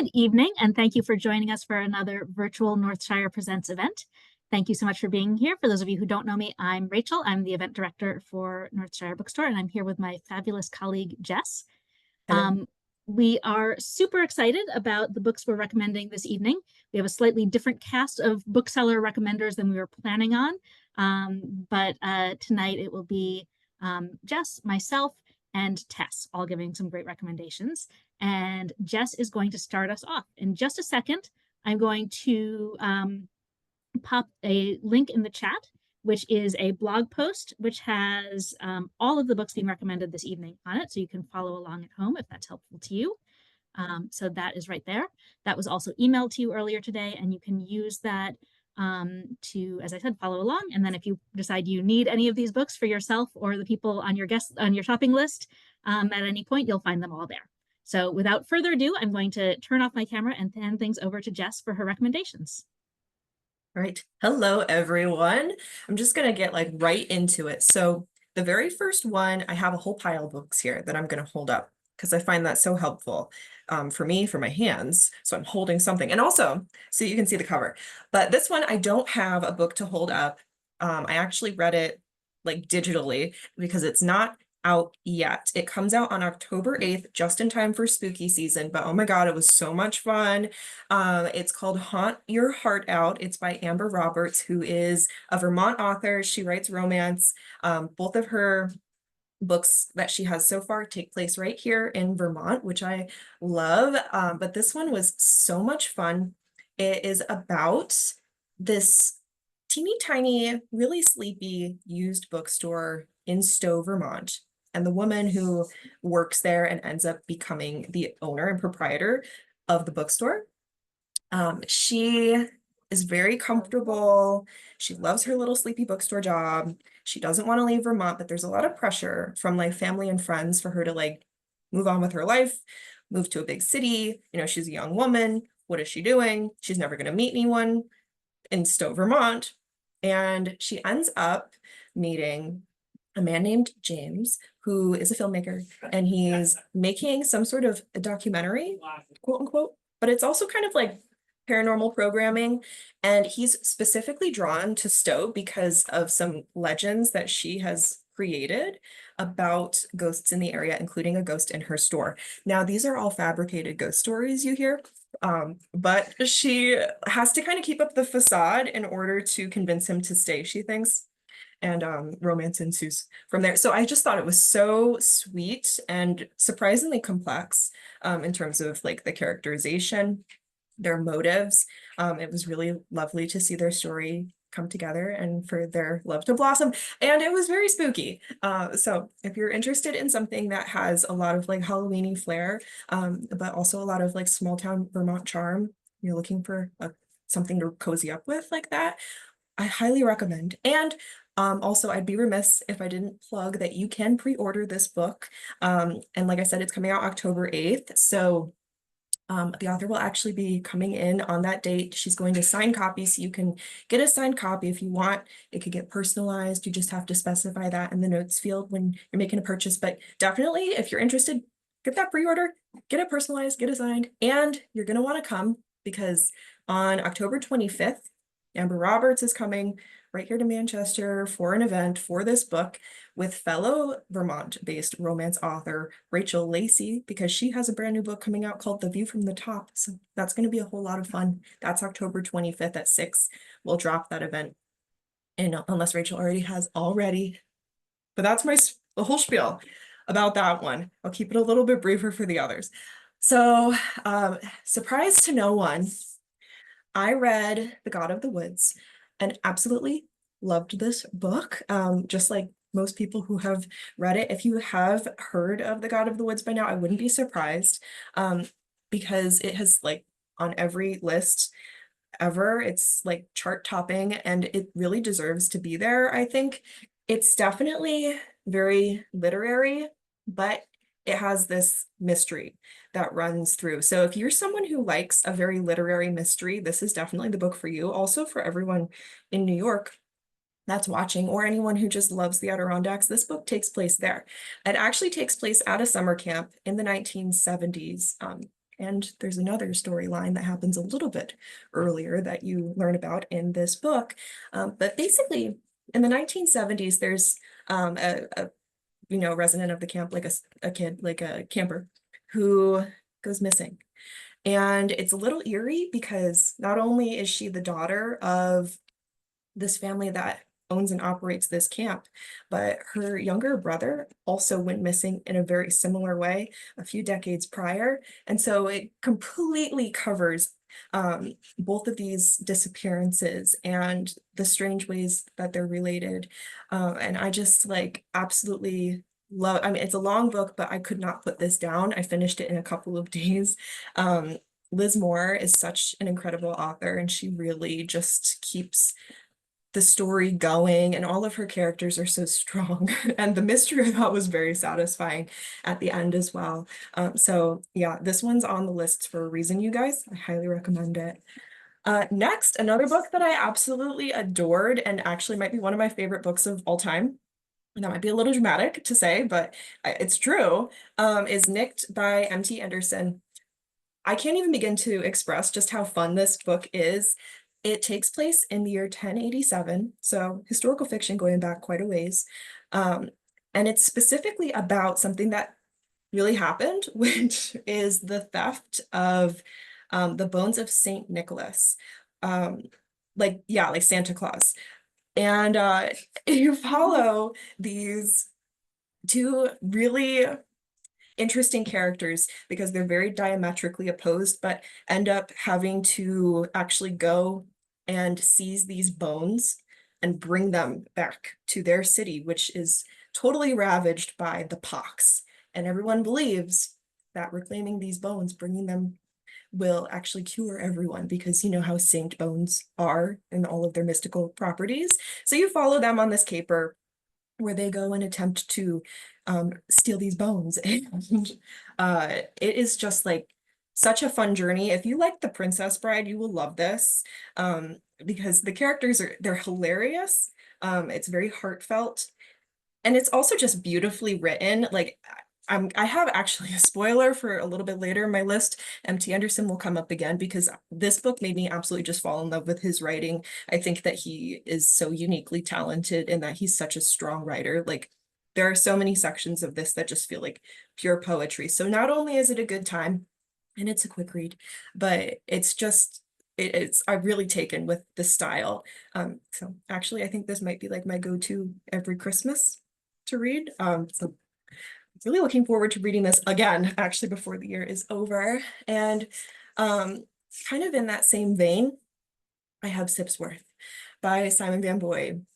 Good evening, and thank you for joining us for another virtual Northshire Presents event. Thank you so much for being here. For those of you who don't know me, I'm Rachel. I'm the event director for Northshire Bookstore, and I'm here with my fabulous colleague, Jess. Hello. We are super excited about the books we're recommending this evening. We have a slightly different cast of bookseller recommenders than we were planning on, but tonight it will be Jess, myself, and Tess all giving some great recommendations. And Jess is going to start us off. In just a second, I'm going to pop a link in the chat, which is a blog post, which has all of the books being recommended this evening on it. So you can follow along at home if that's helpful to you. So that is right there. That was also emailed to you earlier today, and you can use that to, as I said, follow along. And then if you decide you need any of these books for yourself or the people on your shopping list at any point, you'll find them all there. So without further ado, I'm going to turn off my camera and hand things over to Jess for her recommendations. All right. Hello, everyone. I'm just going to get right into it. So the very first one, I have a whole pile of books here that I'm going to hold up because I find that so helpful for me, for my hands. So I'm holding something, and also so you can see the cover. But this one, I don't have a book to hold up. I actually read it digitally because it's not out yet. It comes out on October 8th, just in time for spooky season. But oh my God, it was so much fun. It's called Haunt Your Heart Out. It's by Amber Roberts, who is a Vermont author. She writes romance. Both of her books that she has so far take place right here in Vermont, which I love. But this one was so much fun. It is about this teeny tiny, really sleepy used bookstore in Stowe, Vermont. And the woman who works there and ends up becoming the owner and proprietor of the bookstore. She is very comfortable. She loves her little sleepy bookstore job. She doesn't want to leave Vermont, but there's a lot of pressure from family and friends for her to move on with her life, move to a big city. She's a young woman. What is she doing? She's never going to meet anyone in Stowe, Vermont. And she ends up meeting a man named James, who is a filmmaker, and he's making some sort of a documentary, quote unquote, but it's also kind of paranormal programming. And he's specifically drawn to Stowe because of some legends that she has created about ghosts in the area, including a ghost in her store. Now, these are all fabricated ghost stories you hear, but she has to kind of keep up the facade in order to convince him to stay, she thinks. And romance ensues from there. So I just thought it was so sweet and surprisingly complex in terms of the characterization, their motives. It was really lovely to see their story come together and for their love to blossom. And it was very spooky. So if you're interested in something that has a lot of Halloween-y flair, but also a lot of small town Vermont charm, you're looking for something to cozy up with like that, I highly recommend. And also, I'd be remiss if I didn't plug that you can pre-order this book. And like I said, it's coming out October 8th. So the author will actually be coming in on that date. She's going to sign copies, so you can get a signed copy if you want. It could get personalized. You just have to specify that in the notes field when you're making a purchase. But definitely, if you're interested, get that pre-order, get it personalized, get it signed, and you're going to want to come because on October 25th, Amber Roberts is coming right here to Manchester for an event for this book with fellow Vermont-based romance author Rachel Lacey, because she has a brand new book coming out called The View from the Top. So that's going to be a whole lot of fun. That's October 25th at 6. We'll drop that event, and unless Rachel already has already. But that's the whole spiel about that one. I'll keep it a little bit briefer for the others. So, surprise to no one, I read The God of the Woods and absolutely loved this book. Just like most people who have read it, if you have heard of The God of the Woods by now, I wouldn't be surprised because it has on every list ever. It's chart topping and it really deserves to be there, I think. It's definitely very literary, but it has this mystery that runs through. So if you're someone who likes a very literary mystery, this is definitely the book for you. Also for everyone in New York that's watching, or anyone who just loves the Adirondacks, this book takes place there. It actually takes place at a summer camp in the 1970s. And there's another storyline that happens a little bit earlier that you learn about in this book. But basically, in the 1970s, there's a resident of the camp, like a kid, like a camper, who goes missing. And it's a little eerie because not only is she the daughter of this family that owns and operates this camp, but her younger brother also went missing in a very similar way a few decades prior. And so it completely covers both of these disappearances and the strange ways that they're related. And I just like absolutely love, I mean, it's a long book, but I could not put this down. I finished it in a couple of days. Liz Moore is such an incredible author, and she really just keeps the story going, and all of her characters are so strong. And the mystery I thought was very satisfying at the end as well. So yeah, this one's on the list for a reason, you guys. I highly recommend it. Next, another book that I absolutely adored and actually might be one of my favorite books of all time, and that might be a little dramatic to say, but it's true, is Nicked by M.T. Anderson. I can't even begin to express just how fun this book is. It takes place in the year 1087, so historical fiction going back quite a ways. And it's specifically about something that really happened, which is the theft of the bones of Saint Nicholas. Like Santa Claus. And you follow these two really interesting characters because they're very diametrically opposed, but end up having to actually go and seize these bones and bring them back to their city, which is totally ravaged by the pox. And everyone believes that reclaiming these bones, bringing them, will actually cure everyone, because you know how saint bones are and all of their mystical properties. So you follow them on this caper where they go and attempt to steal these bones. And it is just like such a fun journey. If you like The Princess Bride, you will love this, because the characters they're hilarious. It's very heartfelt, and it's also just beautifully written. Like I have actually a spoiler for a little bit later in my list. M.T. Anderson will come up again because this book made me absolutely just fall in love with his writing. I think that he is so uniquely talented and that he's such a strong writer. Like there are so many sections of this that just feel like pure poetry. So not only is it a good time and it's a quick read, but it's just it's I've really taken with the style. So actually I think this might be like my go-to every Christmas to read. So really looking forward to reading this again, actually, before the year is over. And kind of in that same vein, I have Sipsworth by Simon Van Boyd.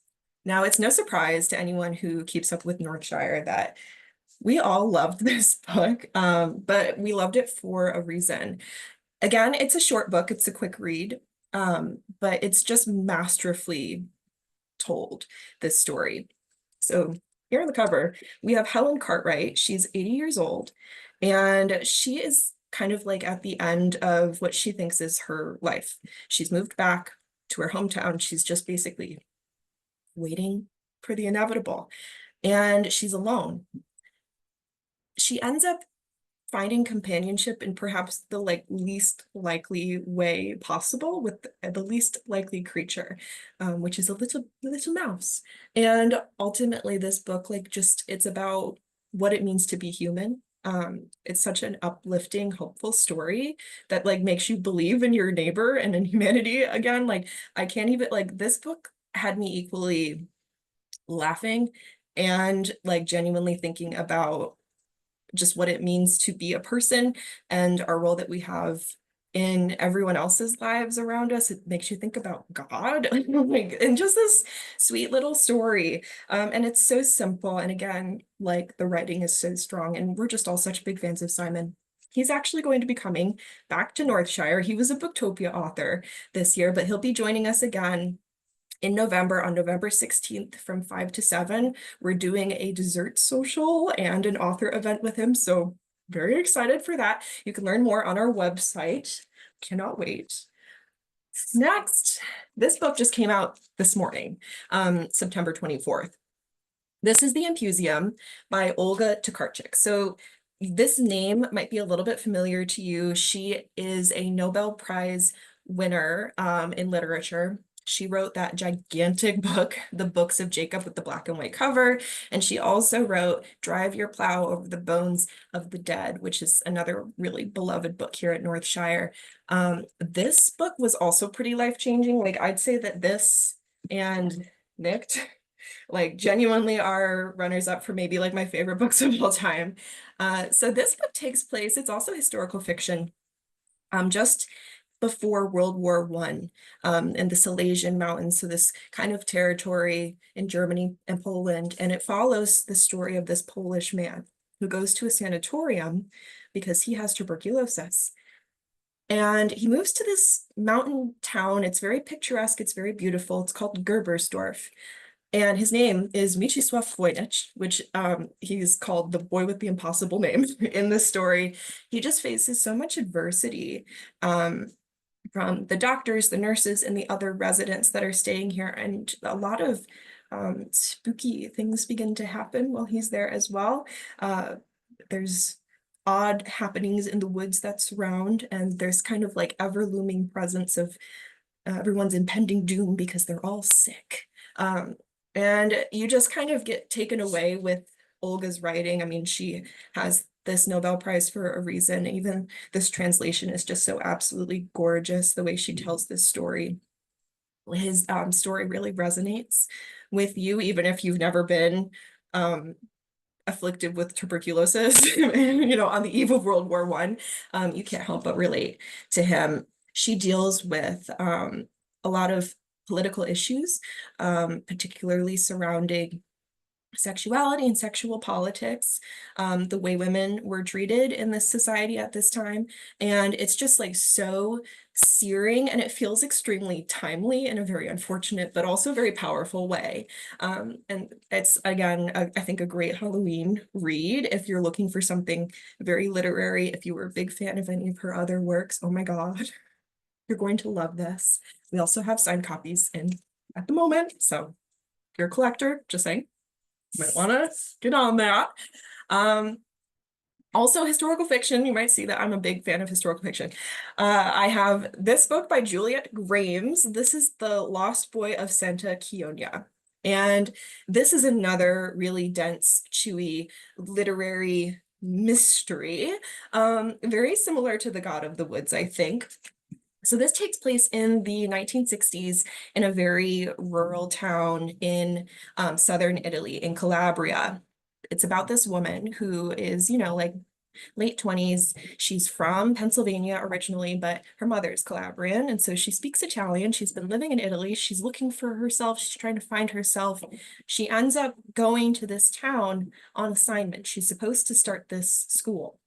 Now, it's no surprise to anyone who keeps up with Northshire that we all loved this book, but we loved it for a reason. Again, it's a short book, it's a quick read, but it's just masterfully told, this story. So here on the cover, we have Helen Cartwright. She's 80 years old, and she is kind of like at the end of what she thinks is her life. She's moved back to her hometown. She's just basically waiting for the inevitable, and she's alone. She ends up finding companionship in perhaps the least likely way possible with the least likely creature, which is a little mouse. And ultimately this book it's about what it means to be human. It's such an uplifting, hopeful story that makes you believe in your neighbor and in humanity again. I can't even this book had me equally laughing and genuinely thinking about just what it means to be a person and our role that we have in everyone else's lives around us. It makes you think about God, and just this sweet little story. And it's so simple. And again, the writing is so strong, and we're just all such big fans of Simon. He's actually going to be coming back to Northshire. He was a Booktopia author this year, but he'll be joining us again in November, on November 16th from 5 to 7. We're doing a dessert social and an author event with him, so very excited for that. You can learn more on our website. Cannot wait. Next, this book just came out this morning, September 24th. This is The Impusium by Olga Tokarczuk. So This name might be a little bit familiar to you. She is a Nobel Prize winner in literature. She wrote that gigantic book, The Books of Jacob, with the black and white cover. And she also wrote Drive Your Plow Over the Bones of the Dead, which is another really beloved book here at Northshire. This book was also pretty life-changing. Like, I'd say that this and Nicked like genuinely are runners up for maybe like my favorite books of all time. So this book takes place, it's also historical fiction, just before World War One, in the Silesian Mountains, so this kind of territory in Germany and Poland, and it follows the story of this Polish man who goes to a sanatorium because he has tuberculosis. And he moves to this mountain town. It's very picturesque. It's very beautiful. It's called Gerbersdorf. And his name is Mieczysław Wojnich, which he's called the boy with the impossible name in this story. He just faces so much adversity from the doctors, the nurses, and the other residents that are staying here. And a lot of spooky things begin to happen while he's there as well. There's odd happenings in the woods that surround, and there's kind of like ever-looming presence of everyone's impending doom because they're all sick. And you just kind of get taken away with Olga's writing. I mean, she has this Nobel Prize for a reason. Even this translation is just so absolutely gorgeous, the way she tells this story. His story really resonates with you, even if you've never been afflicted with tuberculosis, on the eve of World War One. You can't help but relate to him. She deals with a lot of political issues, particularly surrounding sexuality and sexual politics, the way women were treated in this society at this time. And it's just like so searing, and it feels extremely timely in a very unfortunate but also very powerful way. And it's, again, I think a great Halloween read if you're looking for something very literary. If you were a big fan of any of her other works, oh my God, you're going to love this. We also have signed copies in at the moment, so if you're a collector, just saying, you might want to get on that. Also historical fiction, you might see that I'm a big fan of historical fiction. I have this book by Juliet Grames. This is The Lost Boy of Santa Quionia. And this is another really dense, chewy, literary mystery, very similar to The God of the Woods, I think. So this takes place in the 1960s in a very rural town in southern Italy, in Calabria. It's about this woman who is, like late 20s. She's from Pennsylvania originally, but her mother is Calabrian, and so she speaks Italian. She's been living in Italy. She's looking for herself. She's trying to find herself. She ends up going to this town on assignment. She's supposed to start this school.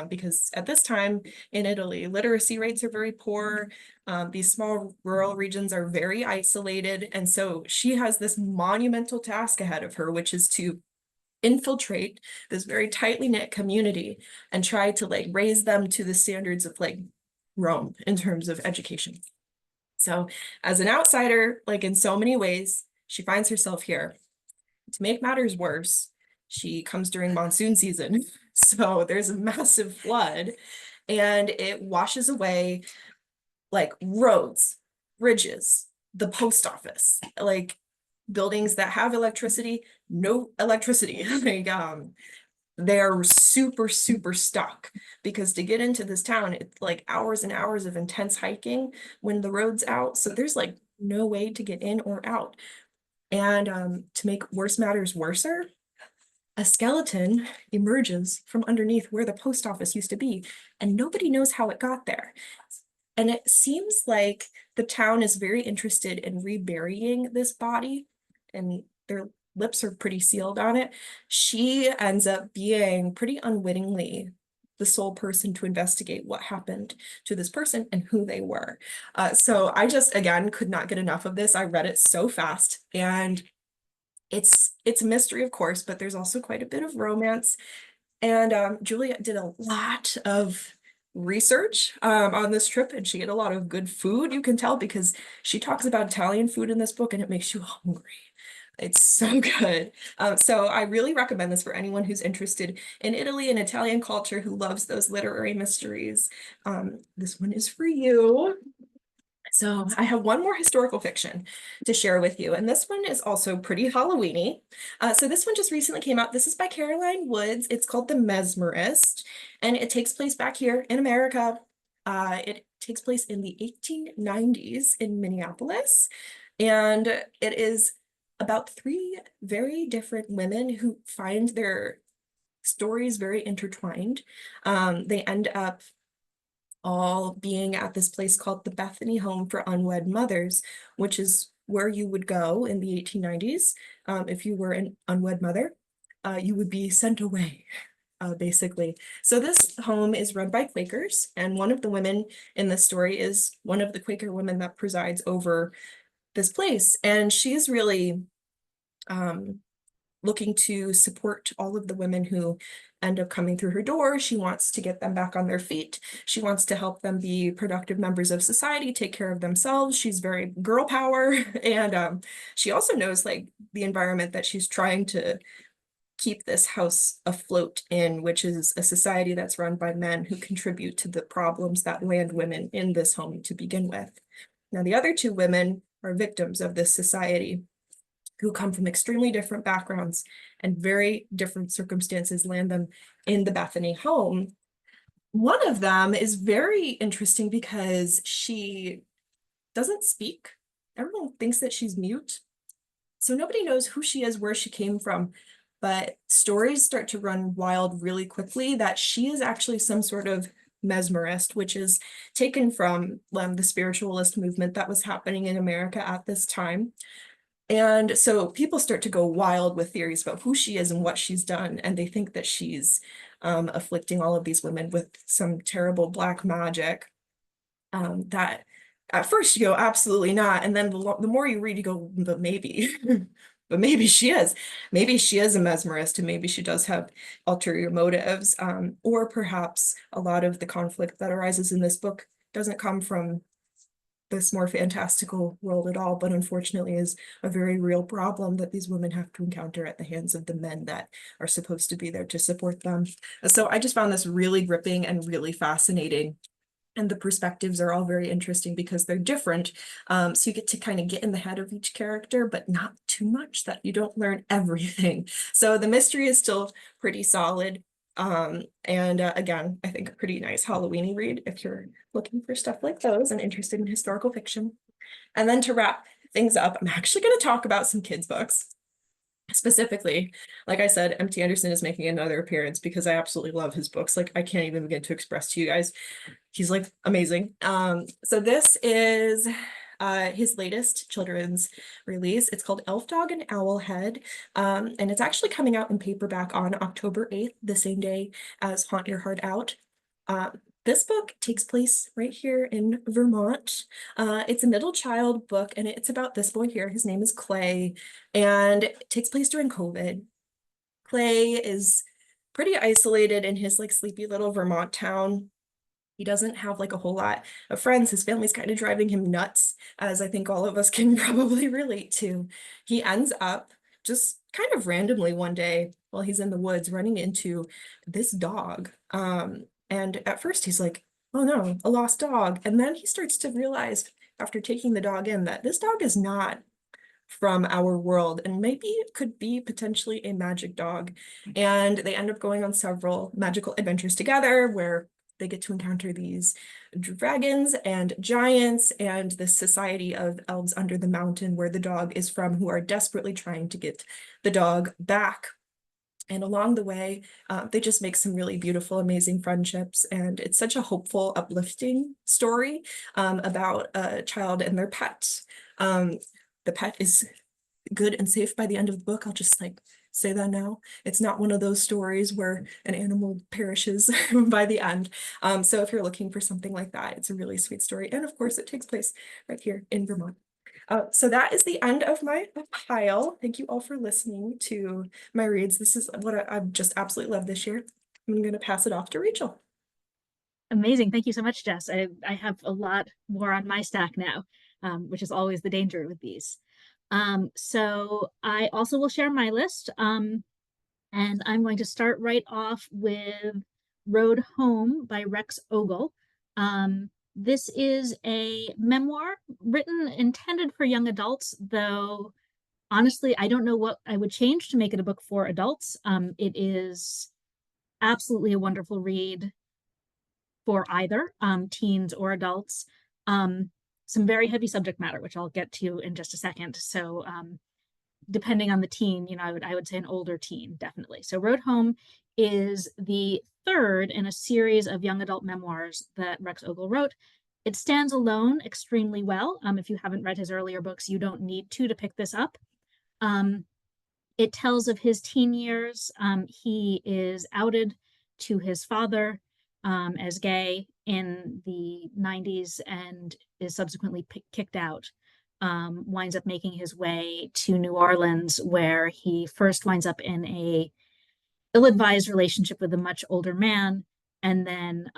Because at this time in Italy, literacy rates are very poor. These small rural regions are very isolated. And so she has this monumental task ahead of her, which is to infiltrate this very tightly knit community and try to like raise them to the standards of like Rome in terms of education. So as an outsider, like in so many ways, she finds herself here. To make matters worse, she comes during monsoon season. So there's a massive flood and it washes away like roads, bridges, the post office, like buildings that have electricity, no electricity. Like they're super, super stuck because to get into this town, it's like hours and hours of intense hiking when the road's out. So there's like no way to get in or out. And to make worse matters worser, a skeleton emerges from underneath where the post office used to be, and nobody knows how it got there. And it seems like the town is very interested in reburying this body, and their lips are pretty sealed on it. She ends up being pretty unwittingly the sole person to investigate what happened to this person and who they were. So I just, again, could not get enough of this. I read it so fast, and it's a mystery, of course, but there's also quite a bit of romance. And Juliet did a lot of research on this trip, and she ate a lot of good food. You can tell because she talks about Italian food in this book, and it makes you hungry. It's so good. So I really recommend this for anyone who's interested in Italy and Italian culture, who loves those literary mysteries. This one is for you. So I have one more historical fiction to share with you, and this one is also pretty Halloween-y. So this one just recently came out. This is by Caroline Woods. It's called The Mesmerist, and it takes place back here in America. It takes place in the 1890s in Minneapolis, and it is about three very different women who find their stories very intertwined. They end up all being at this place called the Bethany Home for Unwed Mothers, which is where you would go in the 1890s. If you were an unwed mother, you would be sent away, basically. So this home is run by Quakers, and one of the women in the story is one of the Quaker women that presides over this place. And she's really looking to support all of the women who end up coming through her door. She wants to get them back on their feet. She wants to help them be productive members of society, take care of themselves. She's very girl power. And she also knows like the environment that she's trying to keep this house afloat in, which is a society that's run by men who contribute to the problems that land women in this home to begin with. Now, the other two women are victims of this society, who come from extremely different backgrounds and very different circumstances land them in the Bethany home. One of them is very interesting because she doesn't speak. Everyone thinks that she's mute. So nobody knows who she is, where she came from, but stories start to run wild really quickly that she is actually some sort of mesmerist, which is taken from the spiritualist movement that was happening in America at this time. And so people start to go wild with theories about who she is and what she's done. And they think that she's afflicting all of these women with some terrible black magic that at first you go, absolutely not. And then the more you read, you go, but maybe, but maybe she is. Maybe she is a mesmerist and maybe she does have ulterior motives. Or perhaps a lot of the conflict that arises in this book doesn't come from this more fantastical world at all, but unfortunately is a very real problem that these women have to encounter at the hands of the men that are supposed to be there to support them. So I just found this really gripping and really fascinating. And the perspectives are all very interesting because they're different. So you get to kind of get in the head of each character, but not too much that you don't learn everything. So the mystery is still pretty solid. And again, I think a pretty nice Halloween-y read if you're looking for stuff like those and interested in historical fiction. And then to wrap things up, I'm actually going to talk about some kids' books. Specifically, like I said, M.T. Anderson is making another appearance because I absolutely love his books. Like I can't even begin to express to you guys. He's like amazing. So this is his latest children's release. It's called Elf Dog and Owlhead. And it's actually coming out in paperback on October 8th, the same day as Haunt Your Heart Out. This book takes place right here in Vermont. It's a middle child book, and it's about this boy here. His name is Clay, and it takes place during COVID. Clay is pretty isolated in his like sleepy little Vermont town. He doesn't have like a whole lot of friends. His family's kind of driving him nuts, as I think all of us can probably relate to. He ends up just kind of randomly one day while he's in the woods running into this dog. And at first he's like, oh no, a lost dog. And then he starts to realize after taking the dog in that this dog is not from our world and maybe it could be potentially a magic dog. And they end up going on several magical adventures together where they get to encounter these dragons and giants and this society of elves under the mountain where the dog is from, who are desperately trying to get the dog back. And along the way, they just make some really beautiful, amazing friendships. And it's such a hopeful, uplifting story about a child and their pet. The pet is good and safe by the end of the book. I'll just like say that now. It's not one of those stories where an animal perishes by the end. So if you're looking for something like that, it's a really sweet story. And of course, it takes place right here in Vermont. So that is the end of my pile. Thank you all for listening to my reads. This is what I've just absolutely loved this year. I'm going to pass it off to Rachel. Amazing. Thank you so much, Jess. I have a lot more on my stack now, which is always the danger with these. So I also will share my list. And I'm going to start right off with Road Home by Rex Ogle. This is a memoir written intended for young adults, though honestly, I don't know what I would change to make it a book for adults. It is absolutely a wonderful read for either teens or adults. Um, some very heavy subject matter, which I'll get to in just a second. So depending on the teen, I would say an older teen, definitely. So Road Home is the third in a series of young adult memoirs that Rex Ogle wrote. It stands alone extremely well. If you haven't read his earlier books, you don't need to pick this up. Um, it tells of his teen years. He is outed to his father as gay in the 90s and is subsequently kicked out. Winds up making his way to New Orleans, where he first winds up in a ill-advised relationship with a much older man, and then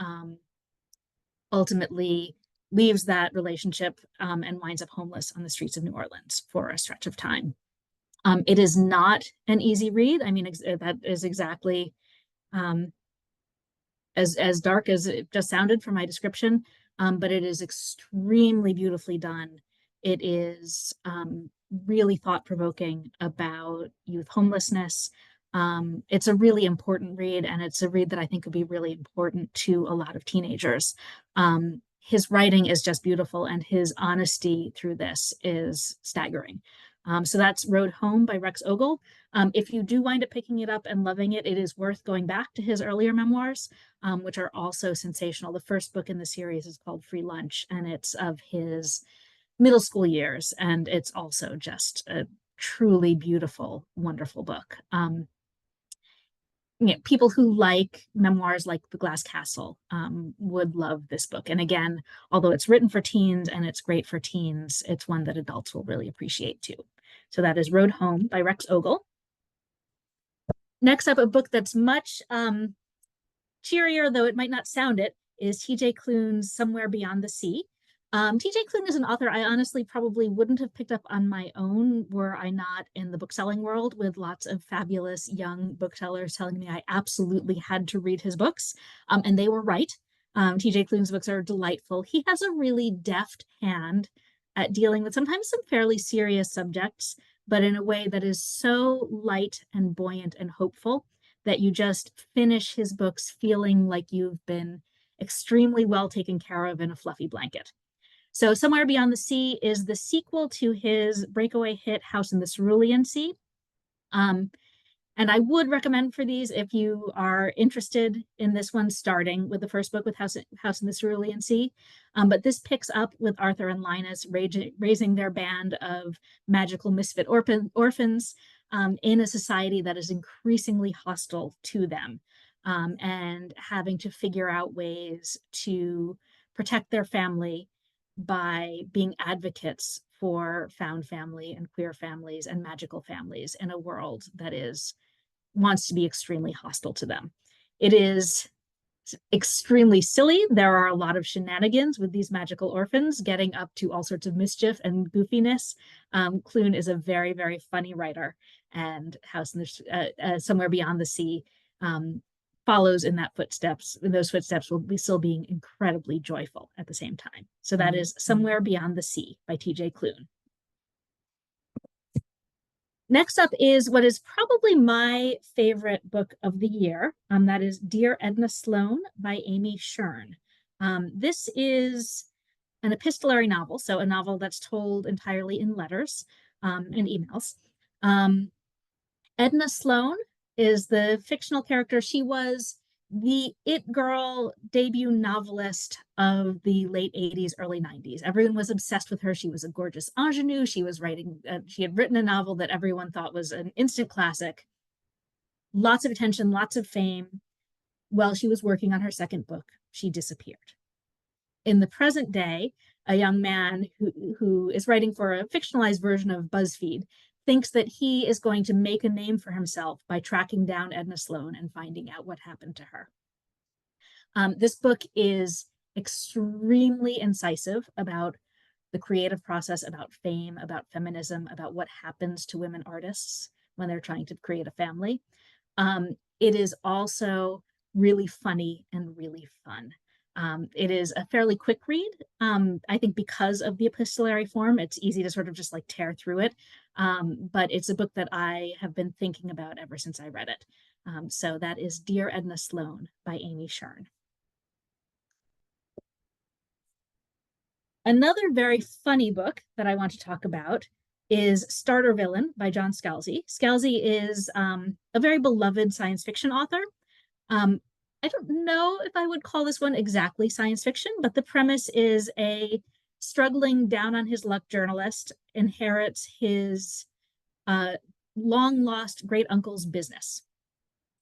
ultimately leaves that relationship and winds up homeless on the streets of New Orleans for a stretch of time. It is not an easy read. I mean, that is exactly um, as dark as it just sounded from my description, but it is extremely beautifully done. It is really thought provoking about youth homelessness. It's a really important read, and it's a read that I think would be really important to a lot of teenagers. His writing is just beautiful, and his honesty through this is staggering. So that's Road Home by Rex Ogle. If you do wind up picking it up and loving it, it is worth going back to his earlier memoirs, which are also sensational. The first book in the series is called Free Lunch, and it's of his middle school years, and it's also just a truly beautiful, wonderful book. People who like memoirs like The Glass Castle would love this book. And again, although it's written for teens and it's great for teens, it's one that adults will really appreciate too. So that is Road Home by Rex Ogle. Next up, a book that's much cheerier, though it might not sound it, is TJ Klune's Somewhere Beyond the Sea. TJ Klune is an author I honestly probably wouldn't have picked up on my own were I not in the bookselling world with lots of fabulous young booksellers telling me I absolutely had to read his books. And they were right. TJ Klune's books are delightful. He has a really deft hand at dealing with sometimes some fairly serious subjects, but in a way that is so light and buoyant and hopeful that you just finish his books feeling like you've been extremely well taken care of in a fluffy blanket. So Somewhere Beyond the Sea is the sequel to his breakaway hit House in the Cerulean Sea. And I would recommend for these if you are interested in this one, starting with the first book with House in the Cerulean Sea. But this picks up with Arthur and Linus raising their band of magical misfit orphans in a society that is increasingly hostile to them, and having to figure out ways to protect their family by being advocates for found family and queer families and magical families in a world that wants to be extremely hostile to them. It is extremely silly. There are a lot of shenanigans with these magical orphans getting up to all sorts of mischief and goofiness. Clune is a very, very funny writer, and Somewhere Beyond the Sea follows in those footsteps will be still being incredibly joyful at the same time. So that is Somewhere Beyond the Sea by TJ Klune. Next up is what is probably my favorite book of the year. That is Dear Edna Sloan by Amy Shern. This is an epistolary novel, so a novel that's told entirely in letters and emails. Edna Sloan is the fictional character. She was the it girl debut novelist of the late 80s, early 90s. Everyone was obsessed with her. She was a gorgeous ingenue. She had written a novel that everyone thought was an instant classic. Lots of attention, lots of fame. While she was working on her second book, she disappeared. In the present day, a young man who is writing for a fictionalized version of BuzzFeed thinks that he is going to make a name for himself by tracking down Edna Sloan and finding out what happened to her. This book is extremely incisive about the creative process, about fame, about feminism, about what happens to women artists when they're trying to create a family. It is also really funny and really fun. It is a fairly quick read. I think because of the epistolary form, it's easy to sort of just like tear through it. But it's a book that I have been thinking about ever since I read it. So that is Dear Edna Sloan by Amy Shern. Another very funny book that I want to talk about is Starter Villain by John Scalzi. Scalzi is a very beloved science fiction author. Um, I don't know if I would call this one exactly science fiction, but the premise is a struggling down on his luck journalist inherits his uh, long lost great uncle's business,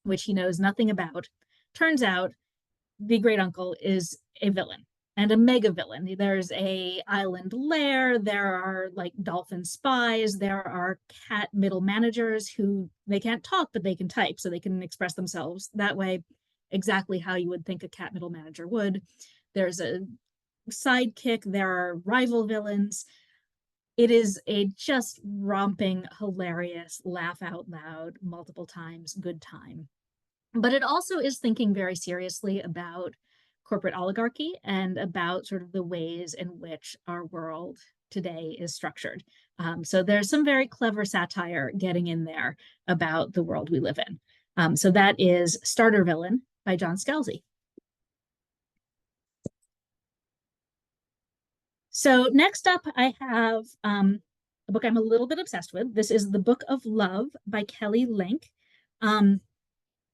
which he knows nothing about. Turns out the great uncle is a villain and a mega villain. There's a island lair, there are like dolphin spies, there are cat middle managers who they can't talk but they can type so they can express themselves that way, exactly how you would think a cat middle manager would. There's a sidekick, there are rival villains. It is a just romping, hilarious, laugh out loud, multiple times, good time. But it also is thinking very seriously about corporate oligarchy and about sort of the ways in which our world today is structured. So there's some very clever satire getting in there about the world we live in. So that is Starter Villain by John Scalzi. So next up, I have a book I'm a little bit obsessed with. This is The Book of Love by Kelly Link.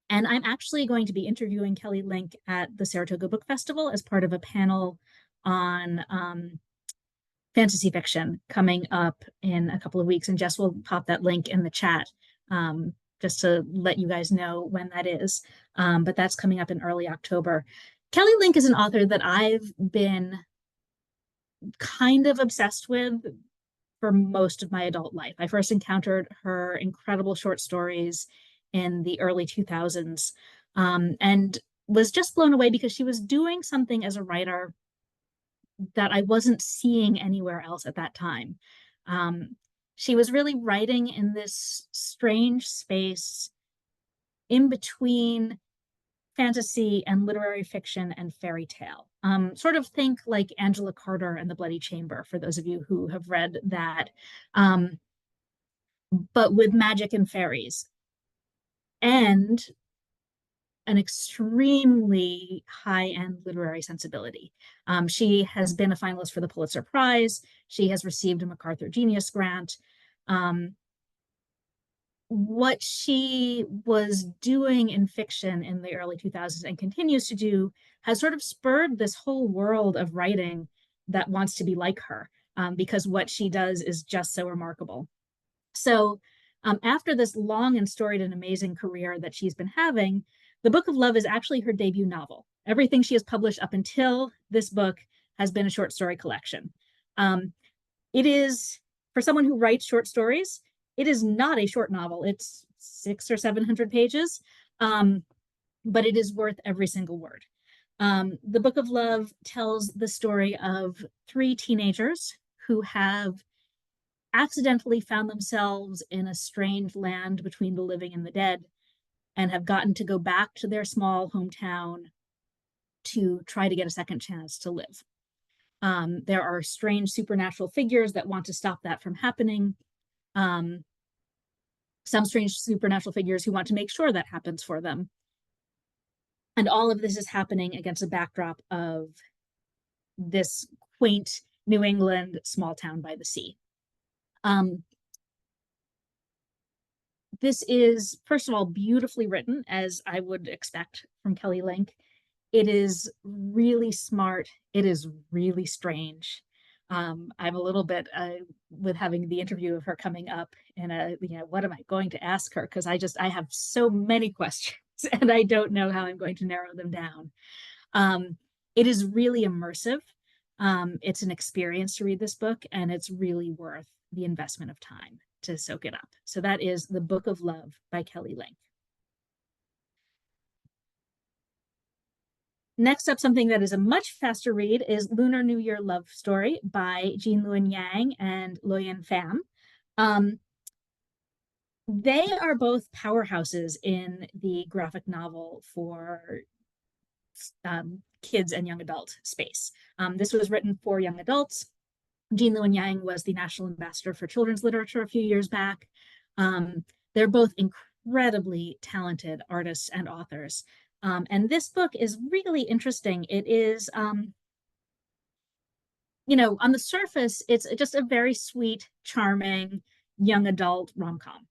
And I'm actually going to be interviewing Kelly Link at the Saratoga Book Festival as part of a panel on fantasy fiction coming up in a couple of weeks. And Jess will pop that link in the chat just to let you guys know when that is. But that's coming up in early October. Kelly Link is an author that I've been kind of obsessed with for most of my adult life. I first encountered her incredible short stories in the early 2000s and was just blown away because she was doing something as a writer that I wasn't seeing anywhere else at that time. She was really writing in this strange space in between fantasy and literary fiction and fairy tale. Sort of think like Angela Carter and the Bloody Chamber, for those of you who have read that, but with magic and fairies. And an extremely high-end literary sensibility. She has been a finalist for the Pulitzer Prize. She has received a MacArthur Genius Grant. What she was doing in fiction in the early 2000s and continues to do has sort of spurred this whole world of writing that wants to be like her, because what she does is just so remarkable. So after this long and storied and amazing career that she's been having, The Book of Love is actually her debut novel. Everything she has published up until this book has been a short story collection. It is, for someone who writes short stories, it is not a short novel. It's 600 or 700 pages, but it is worth every single word. The Book of Love tells the story of three teenagers who have accidentally found themselves in a strange land between the living and the dead and have gotten to go back to their small hometown to try to get a second chance to live. There are strange supernatural figures that want to stop that from happening. Some strange supernatural figures who want to make sure that happens for them. And all of this is happening against a backdrop of this quaint New England small town by the sea. This is, first of all, beautifully written, as I would expect from Kelly Link. It is really smart. It is really strange. I'm a little bit with having the interview of her coming up in a, what am I going to ask her? Because I have so many questions and I don't know how I'm going to narrow them down. It is really immersive. It's an experience to read this book, and it's really worth the investment of time to soak it up. So that is The Book of Love by Kelly Link. Next up, something that is a much faster read is Lunar New Year Love Story by Jean Luen Yang and Loyan Pham. Um, they are both powerhouses in the graphic novel for kids and young adult space. This was written for young adults. Jean Luen Yang was the national ambassador for children's literature a few years back. They're both incredibly talented artists and authors. And this book is really interesting. It is, on the surface, it's just a very sweet, charming young adult rom-com,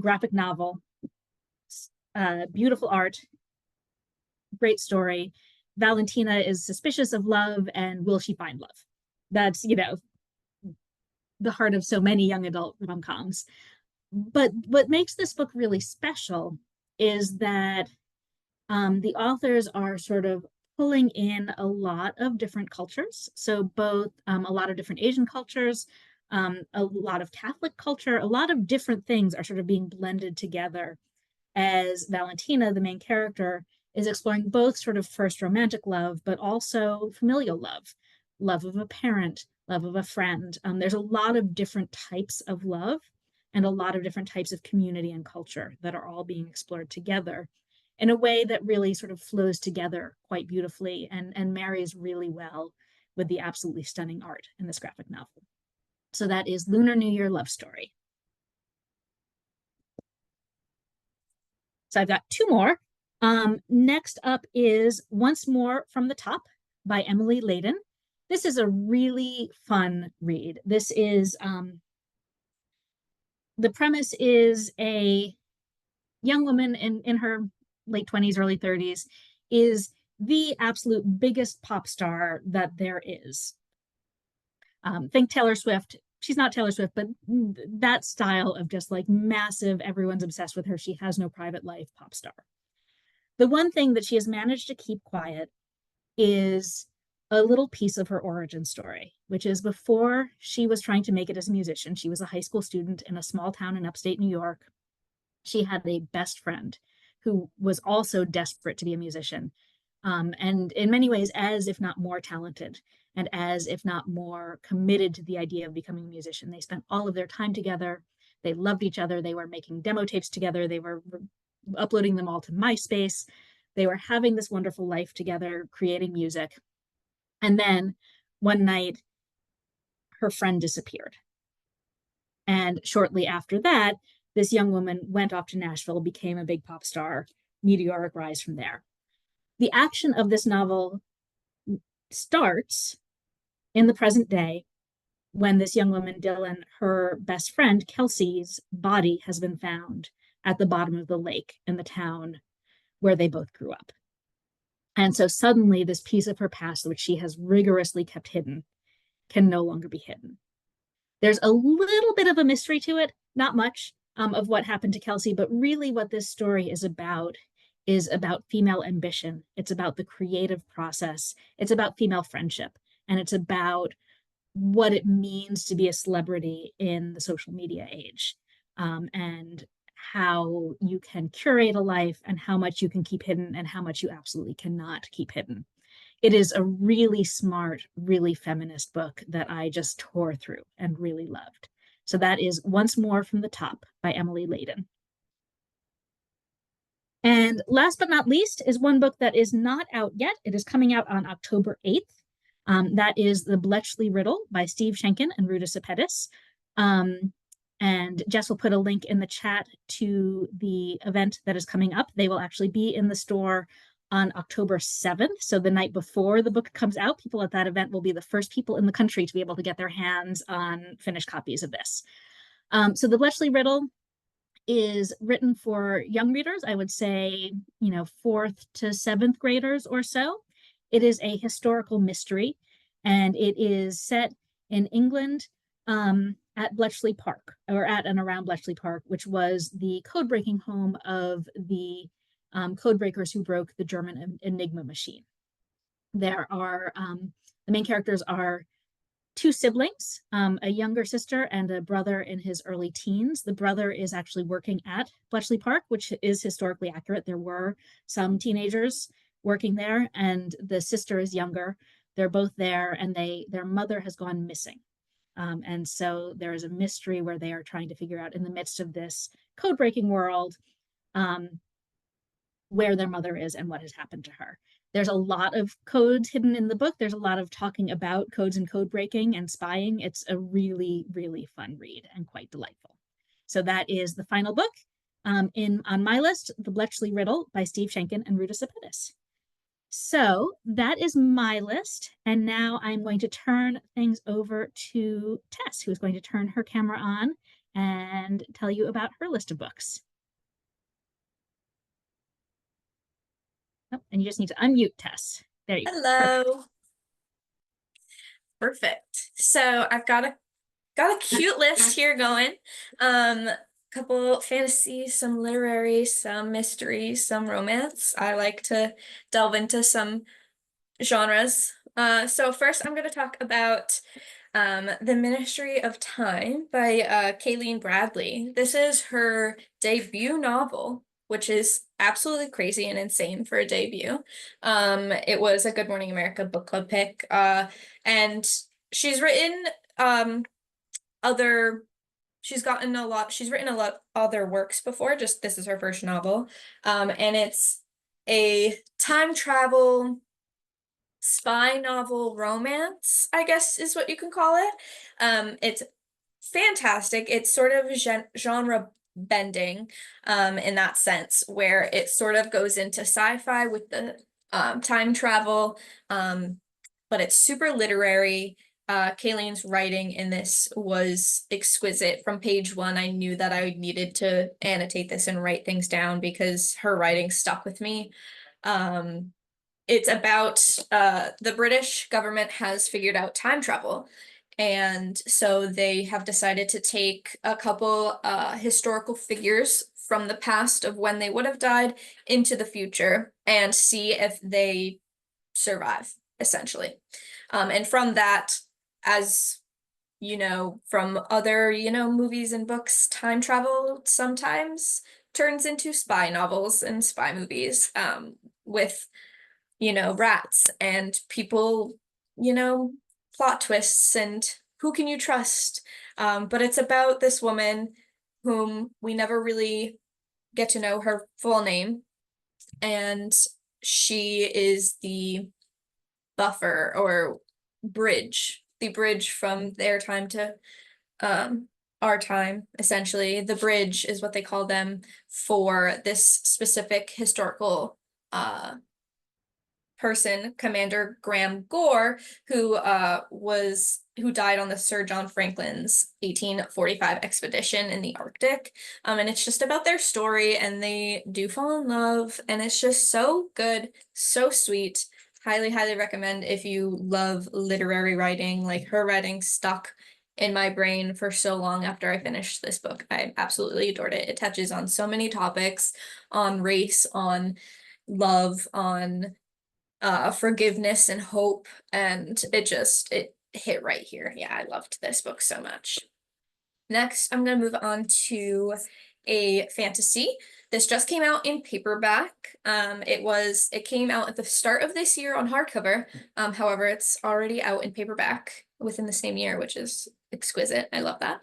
graphic novel, beautiful art, great story. Valentina is suspicious of love, and will she find love? That's, the heart of so many young adult rom-coms. But what makes this book really special is that the authors are sort of pulling in a lot of different cultures. So both a lot of different Asian cultures, a lot of Catholic culture, a lot of different things are sort of being blended together as Valentina, the main character, is exploring both sort of first romantic love, but also familial love, love of a parent, love of a friend. There's a lot of different types of love and a lot of different types of community and culture that are all being explored together in a way that really sort of flows together quite beautifully and marries really well with the absolutely stunning art in this graphic novel. So that is Lunar New Year Love Story. So I've got two more. Next up is Once More from the Top by Emily Layden. This is a really fun read. This is, the premise is a young woman in her late 20s, early 30s, is the absolute biggest pop star that there is. Think Taylor Swift. She's not Taylor Swift, but that style of just like massive, everyone's obsessed with her. She has no private life pop star. The one thing that she has managed to keep quiet is a little piece of her origin story, which is before she was trying to make it as a musician, she was a high school student in a small town in upstate New York. She had a best friend who was also desperate to be a musician, and in many ways, as if not more talented, and as if not more committed to the idea of becoming a musician. They spent all of their time together. They loved each other. They were making demo tapes together. They were uploading them all to MySpace. They were having this wonderful life together, creating music. And then one night, her friend disappeared. And shortly after that, this young woman went off to Nashville, became a big pop star, meteoric rise from there. The action of this novel starts in the present day when this young woman, Dylan, her best friend, Kelsey's body has been found at the bottom of the lake in the town where they both grew up. And so suddenly, this piece of her past, which she has rigorously kept hidden, can no longer be hidden. There's a little bit of a mystery to it, not much, of what happened to Kelsey, but really what this story is about female ambition. It's about the creative process. It's about female friendship. And it's about what it means to be a celebrity in the social media age, and how you can curate a life and how much you can keep hidden and how much you absolutely cannot keep hidden. It is a really smart, really feminist book that I just tore through and really loved. So that is Once More from the Top by Emily Layden. And last but not least is one book that is not out yet. It is coming out on October 8th. That is The Bletchley Riddle by Steve Schenken and Ruta Sepetys. And Jess will put a link in the chat to the event that is coming up. They will actually be in the store on October 7th. So the night before the book comes out, people at that event will be the first people in the country to be able to get their hands on finished copies of this. So The Bletchley Riddle is written for young readers, I would say, 4th to 7th graders or so. It is a historical mystery, and it is set in England, at Bletchley Park, or at and around Bletchley Park, which was the code-breaking home of the code breakers who broke the German Enigma machine. There are, the main characters are two siblings, a younger sister and a brother in his early teens. The brother is actually working at Bletchley Park, which is historically accurate. There were some teenagers working there, and the sister is younger. They're both there, and their mother has gone missing. And so there is a mystery where they are trying to figure out in the midst of this code breaking world um, where their mother is and what has happened to her. There's a lot of codes hidden in the book. There's a lot of talking about codes and code breaking and spying. It's a really, really fun read and quite delightful. So that is the final book on my list, The Bletchley Riddle by Steve Shenkin and Ruta Sepetys. So that is my list. And now I'm going to turn things over to Tess, who's going to turn her camera on and tell you about her list of books. Oh, and you just need to unmute Tess. There you go. Hello. Perfect. So I've got a cute list here going. Couple fantasy, some literary, some mystery, some romance. I like to delve into some genres. So first I'm going to talk about The Ministry of Time by Kayleen Bradley. This is her debut novel, which is absolutely crazy and insane for a debut. It was a Good Morning America book club pick. And she's written other she's written a lot other works before, just this is her first novel. And it's a time travel spy novel romance, I guess is what you can call it. It's fantastic. It's sort of genre bending in that sense, where it sort of goes into sci-fi with the time travel, but it's super literary. Kayleen's writing in this was exquisite. From page one, I knew that I needed to annotate this and write things down because her writing stuck with me. It's about the British government has figured out time travel. And so they have decided to take a couple historical figures from the past of when they would have died into the future and see if they survive, essentially. And from that, as you know, from other, movies and books, time travel sometimes turns into spy novels and spy movies with, rats and people, plot twists and who can you trust? But it's about this woman whom we never really get to know her full name. And she is the buffer or the bridge from their time to our time, essentially. The bridge is what they call them for this specific historical person, Commander Graham Gore, who died on the Sir John Franklin's 1845 expedition in the Arctic. And it's just about their story, and they do fall in love, and it's just so good, so sweet. Highly, highly recommend if you love literary writing. Like, her writing stuck in my brain for so long after I finished this book. I absolutely adored it. It touches on so many topics, on race, on love, on forgiveness and hope, and it hit right here. Yeah, I loved this book so much. Next, I'm going to move on to a fantasy. This just came out in paperback. It came out at the start of this year on hardcover. However, it's already out in paperback within the same year, which is exquisite. I love that.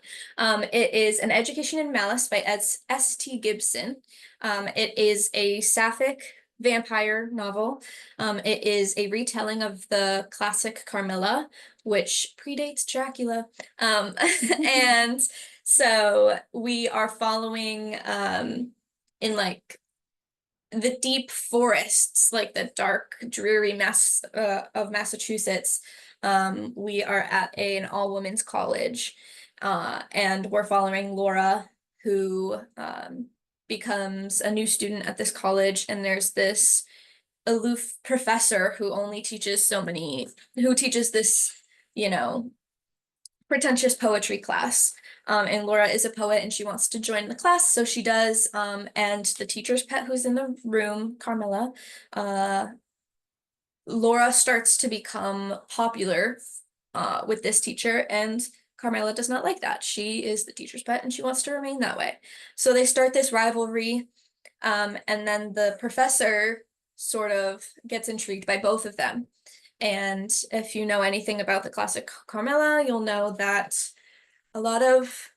It is An Education in Malice by S.T. Gibson. It is a sapphic vampire novel. It is a retelling of the classic Carmilla, which predates Dracula. And so we are following in like the deep forests, like the dark, dreary of Massachusetts. We are at an all-women's college, and we're following Laura, who becomes a new student at this college, and there's this aloof professor who teaches this, pretentious poetry class. And Laura is a poet and she wants to join the class, so she does. And the teacher's pet who's in the room, Carmilla, Laura starts to become popular with this teacher, and Carmilla does not like that. She is the teacher's pet and she wants to remain that way. So they start this rivalry, and then the professor sort of gets intrigued by both of them. And if you know anything about the classic Carmilla, you'll know that a lot of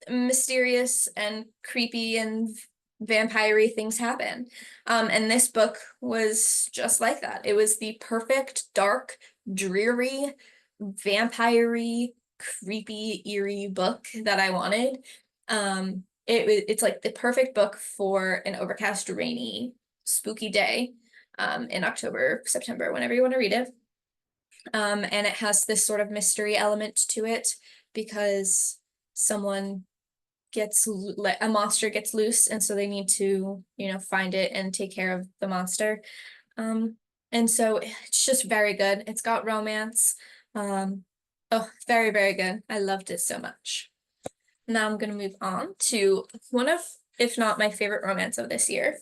mysterious and creepy and vampire-y things happen. And this book was just like that. It was the perfect, dark, dreary, vampire-y, creepy, eerie book that I wanted. It's like the perfect book for an overcast, rainy, spooky day in October, September, whenever you want to read it. And it has this sort of mystery element to it because someone a monster gets loose, and so they need to, find it and take care of the monster. And so it's just very good. It's got romance. Oh, very, very good. I loved it so much. Now I'm gonna move on to one of, if not my favorite romance of this year,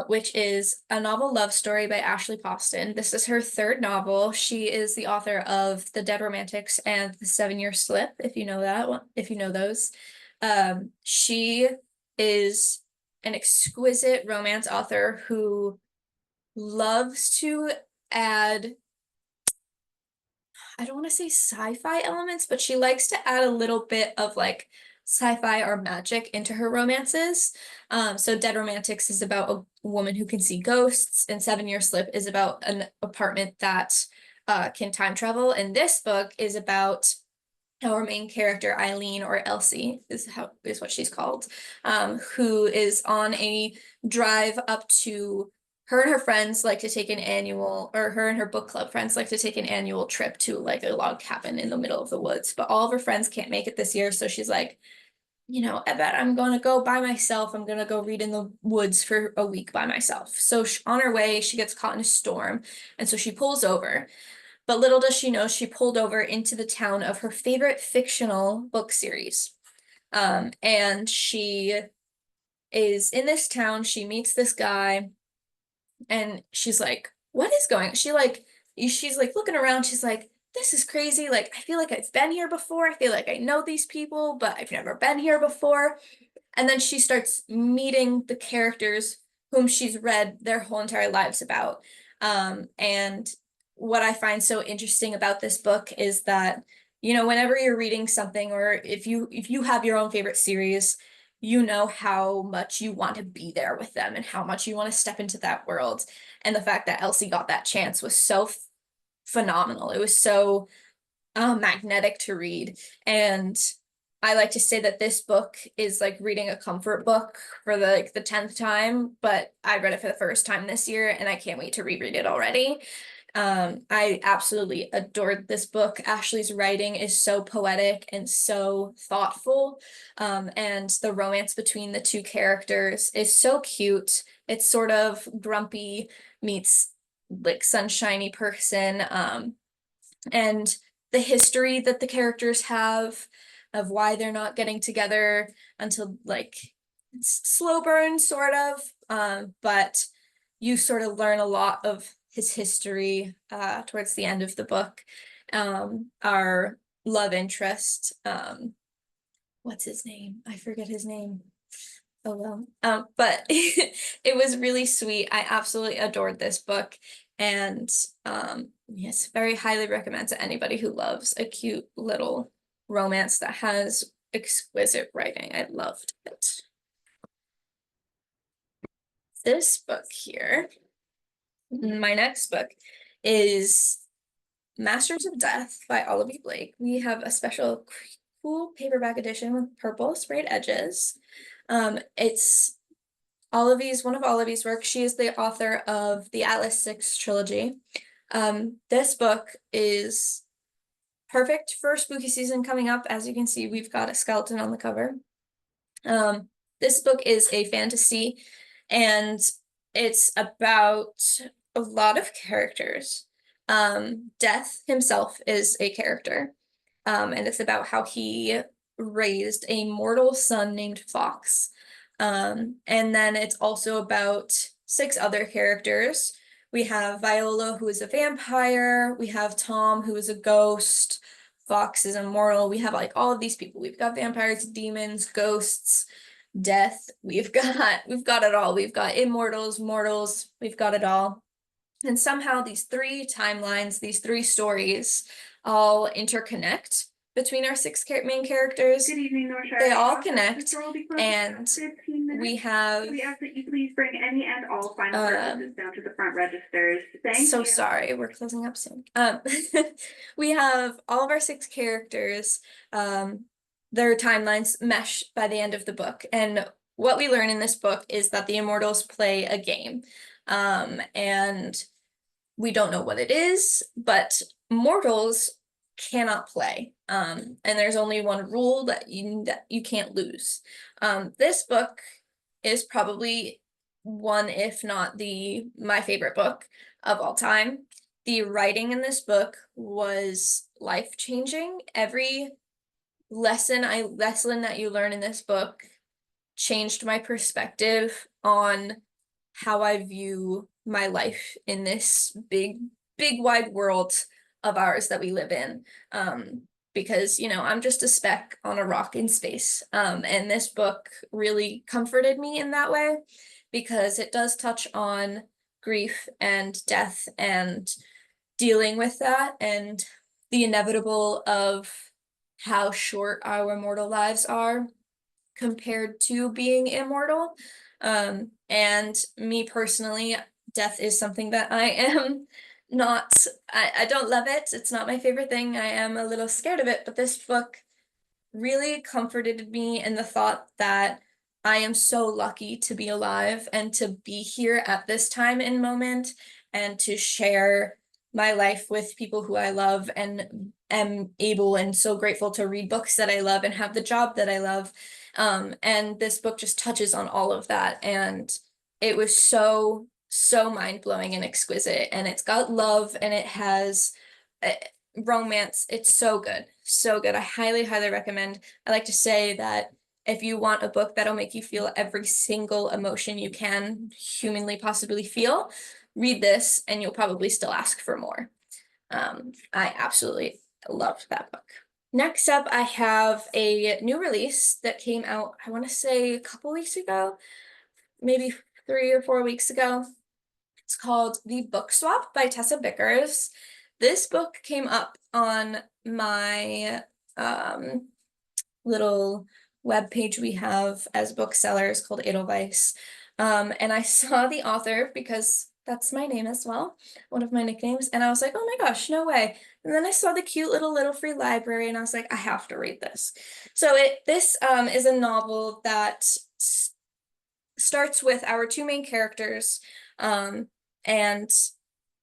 which is a novel love story by Ashley Poston. This is her third novel. She is the author of The Dead Romantics and The 7-Year Slip, if you know that one, if you know those. She is an exquisite romance author who loves to add, I don't want to say sci-fi elements, but she likes to add a little bit of like sci-fi or magic into her romances. So Dead Romantics is about a woman who can see ghosts, and 7-Year Slip is about an apartment that can time travel. And this book is about our main character, Eileen, or Elsie is what she's called, who is on a drive up to, her and her friends like to take an annual, or her and her book club friends like to take an annual trip to like a log cabin in the middle of the woods, but all of her friends can't make it this year, so she's like, I bet I'm gonna go by myself. I'm gonna go read in the woods for a week by myself. So on her way, she gets caught in a storm, and so she pulls over. But little does she know, she pulled over into the town of her favorite fictional book series. And she is in this town, she meets this guy, and she's like, what is going on? She's like looking around, she's like, this is crazy. Like, I feel like I've been here before. I feel like I know these people, but I've never been here before. And then she starts meeting the characters whom she's read their whole entire lives about. And what I find so interesting about this book is that, whenever you're reading something, or if you have your own favorite series, you know how much you want to be there with them and how much you want to step into that world. And the fact that Elsie got that chance was so phenomenal. It was so magnetic to read. And I like to say that this book is like reading a comfort book for the 10th time, but I read it for the first time this year and I can't wait to reread it already. I absolutely adored this book. Ashley's writing is so poetic and so thoughtful. And the romance between the two characters is so cute. It's sort of grumpy meets like sunshiny person. And the history that the characters have of why they're not getting together until like it's slow burn sort of, but you sort of learn a lot of his history towards the end of the book. Our love interest, what's his name? I forget his name. Oh well. But it was really sweet. I absolutely adored this book. And yes, very highly recommend to anybody who loves a cute little romance that has exquisite writing. I loved it. This book here, my next book, is Masters of Death by Olivia Blake. We have a special cool paperback edition with purple sprayed edges. It's one of Olivia's works. She is the author of the Atlas 6 trilogy. This book is perfect for spooky season coming up. As you can see, we've got a skeleton on the cover. This book is a fantasy, and it's about a lot of characters. Death himself is a character, and it's about how he raised a mortal son named Fox. And then it's also about 6 other characters. We have Viola, who is a vampire. We have Tom, who is a ghost. Fox is immortal. We have like all of these people. We've got vampires, demons, ghosts, death. We've got it all. We've got immortals, mortals, we've got it all. And somehow these three timelines, these three stories all interconnect between our six main characters. Good evening, North Shire. They all Office. connect, This door will be closed in and 15 minutes. we have We ask that you please bring any and all final purchases down to the front registers. Thank so you. sorry, we're closing up soon. We have all of our six characters, their timelines mesh by the end of the book. And what we learn in this book is that the immortals play a game. And we don't know what it is, but mortals cannot play. And there's only one rule that you can't lose. This book is probably one, if not my favorite book of all time. The writing in this book was life-changing. Every lesson that you learn in this book changed my perspective on how I view my life in this big wide world of ours that we live in. Because, you know, I'm just a speck on a rock in space. And this book really comforted me in that way, because it does touch on grief and death and dealing with that and the inevitable of how short our mortal lives are compared to being immortal. And me personally, death is something that I am not, I don't love it. It's not my favorite thing. I am a little scared of it, but this book really comforted me in the thought that I am so lucky to be alive and to be here at this time and moment and to share my life with people who I love and am able and so grateful to read books that I love and have the job that I love. And this book just touches on all of that. And it was so mind-blowing and exquisite. And it's got love and it has romance. It's so good. So good. I highly recommend. I like to say that if you want a book that'll make you feel every single emotion you can humanly possibly feel, read this and you'll probably still ask for more. I absolutely loved that book. Next up, I have a new release that came out, I want to say a couple weeks ago, maybe 3 or 4 weeks ago. It's called The Book Swap by Tessa Bickers. This book came up on my little web page we have as booksellers called Edelweiss. And I saw the author because that's my name as well, one of my nicknames. And I was like, oh my gosh, no way. And then I saw the cute little free library and I was like, I have to read this. So this is a novel that starts with our two main characters. And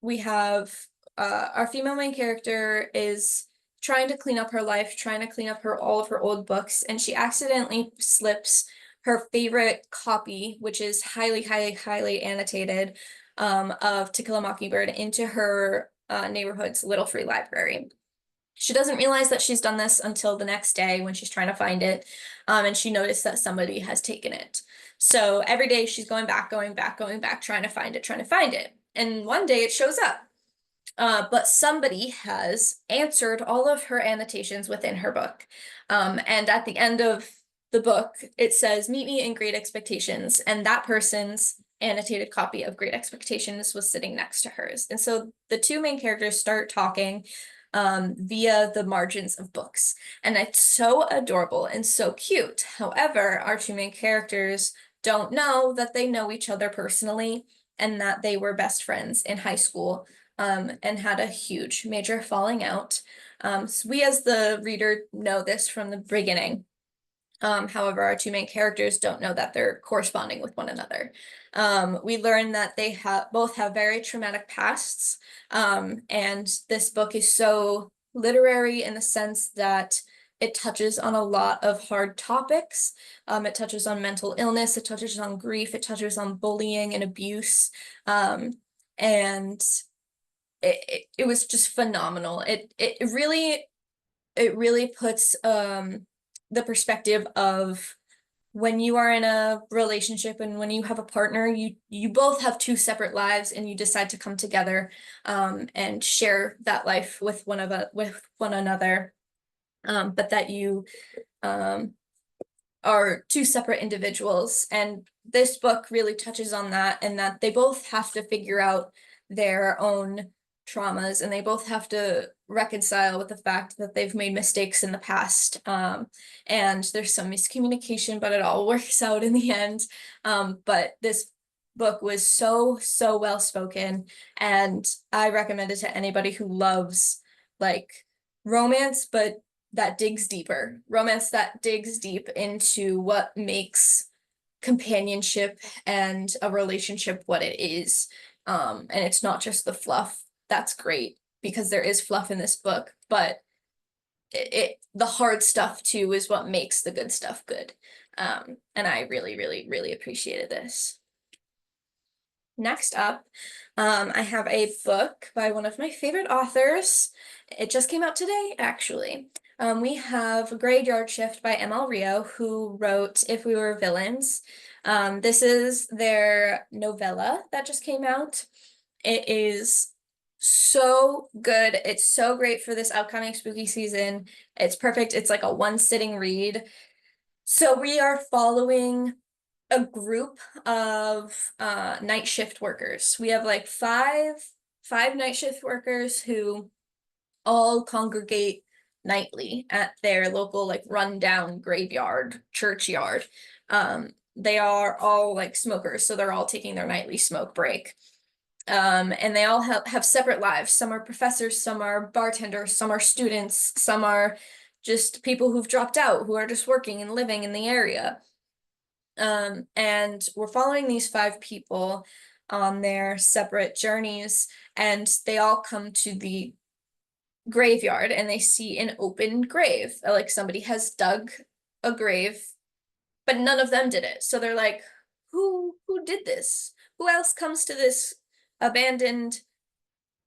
we have our female main character is trying to clean up her life, trying to clean up all of her old books, and she accidentally slips her favorite copy, which is highly annotated, of To Kill a Mockingbird into her neighborhood's little free library. She doesn't realize that she's done this until the next day when she's trying to find it, and she noticed that somebody has taken it. So every day she's going back, trying to find it. And one day it shows up. But somebody has answered all of her annotations within her book. And at the end of the book, it says, meet me in Great Expectations. And that person's annotated copy of Great Expectations was sitting next to hers. And so the two main characters start talking via the margins of books. And it's so adorable and so cute. However, our two main characters don't know that they know each other personally and that they were best friends in high school. And had a huge major falling out. So we as the reader know this from the beginning. However, our two main characters don't know that they're corresponding with one another. We learn that they both have very traumatic pasts. And this book is so literary in the sense that it touches on a lot of hard topics. It touches on mental illness, it touches on grief, it touches on bullying and abuse. And it was just phenomenal. It really puts the perspective of when you are in a relationship and when you have a partner, you both have two separate lives and you decide to come together and share that life with one another. But that you are two separate individuals, and this book really touches on that, and that they both have to figure out their own traumas, and they both have to reconcile with the fact that they've made mistakes in the past, and there's some miscommunication, but it all works out in the end. But this book was so well spoken, and I recommend it to anybody who loves like romance, but that digs deeper. Romance that digs deep into what makes companionship and a relationship what it is. And it's not just the fluff. That's great, because there is fluff in this book, but the hard stuff too is what makes the good stuff good. And I really appreciated this. Next up, I have a book by one of my favorite authors. It just came out today, actually. We have Graveyard Shift by M.L. Rio, who wrote If We Were Villains. This is their novella that just came out. It is so good. It's so great for this upcoming spooky season. It's perfect. It's like a one-sitting read. So we are following a group of night shift workers. We have like five night shift workers who all congregate nightly at their local like rundown graveyard, churchyard. They are all like smokers, so they're all taking their nightly smoke break. And they all have separate lives. Some are professors, some are bartenders, some are students, some are just people who've dropped out, who are just working and living in the area. And we're following these five people on their separate journeys, and they all come to the graveyard and they see an open grave. Like somebody has dug a grave, but none of them did it. So they're like, who did this? Who else comes to this abandoned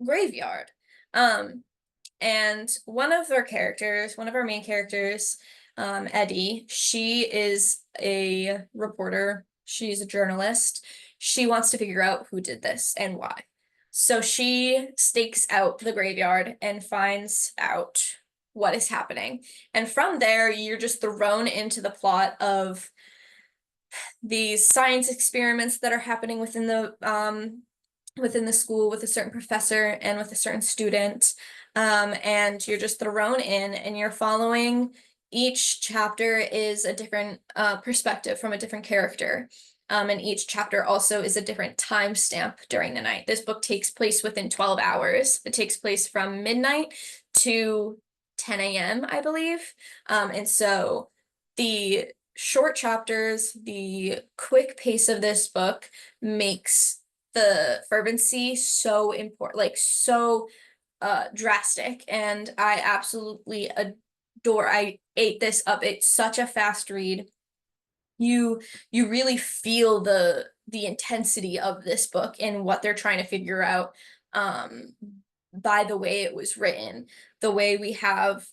graveyard? And one of our main characters, Eddie, she is a reporter. She's a journalist. She wants to figure out who did this and why. So she stakes out the graveyard and finds out what is happening. And from there, you're just thrown into the plot of these science experiments that are happening within the school with a certain professor and with a certain student. And you're just thrown in and you're following. Each chapter is a different perspective from a different character. And each chapter also is a different timestamp during the night. This book takes place within 12 hours. It takes place from midnight to 10 a.m., I believe. And so the short chapters, the quick pace of this book makes the fervency so important, like so drastic, and I absolutely adore. I ate this up. It's such a fast read. You really feel the intensity of this book and what they're trying to figure out by the way it was written. The way we have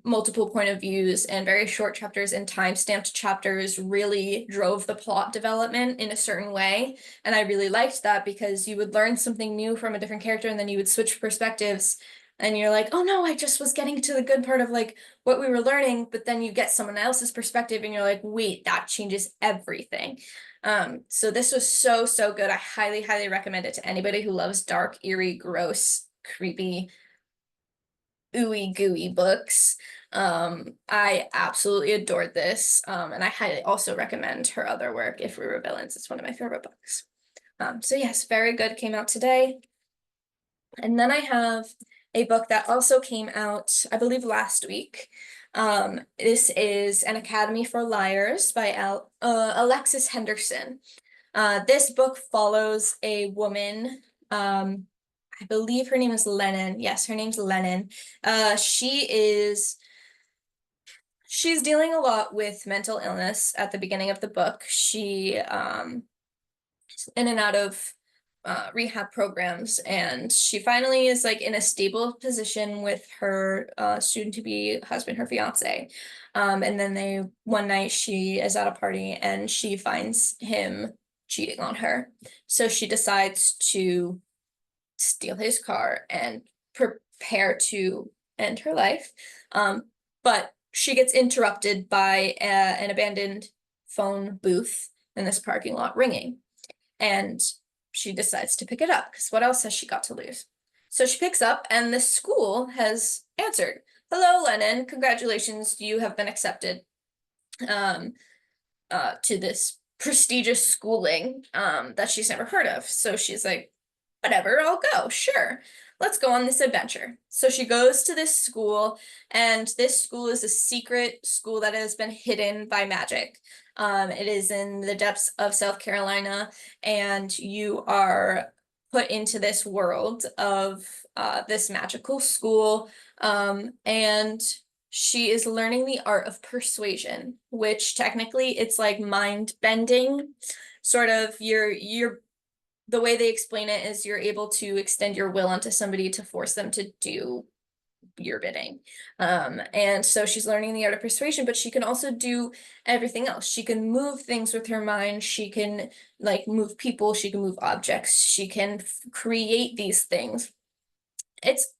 multiple point of views and very short chapters and time-stamped chapters really drove the plot development in a certain way. And I really liked that, because you would learn something new from a different character and then you would switch perspectives and you're like, oh no, I just was getting to the good part of like what we were learning, but then you get someone else's perspective and you're like, wait, that changes everything. So this was so good. I highly recommend it to anybody who loves dark, eerie, gross, creepy, ooey gooey books. I absolutely adored this. And I highly also recommend her other work, If We Were Villains. It's one of my favorite books. So yes, very good, came out today. And then I have a book that also came out, I believe, last week. This is An Academy for Liars by Alexis Henderson. This book follows a woman, I believe her name is Lennon. Yes, her name's Lennon. She's dealing a lot with mental illness at the beginning of the book. She is in and out of rehab programs, and she finally is like in a stable position with her soon-to-be husband, her fiance. And then one night she is at a party and she finds him cheating on her. So she decides to steal his car and prepare to end her life. But she gets interrupted by an abandoned phone booth in this parking lot ringing. And she decides to pick it up because what else has she got to lose? So she picks up, and the school has answered. Hello, Lennon. Congratulations, you have been accepted to this prestigious schooling that she's never heard of. So she's like, whatever, I'll go. Sure. Let's go on this adventure. So she goes to this school, and this school is a secret school that has been hidden by magic. It is in the depths of South Carolina, and you are put into this world of this magical school. And she is learning the art of persuasion, which technically it's like mind bending. Sort of you're the way they explain it is you're able to extend your will onto somebody to force them to do your bidding. And so she's learning the art of persuasion, but she can also do everything else. She can move things with her mind. She can like move people. She can move objects. She can create these things. It's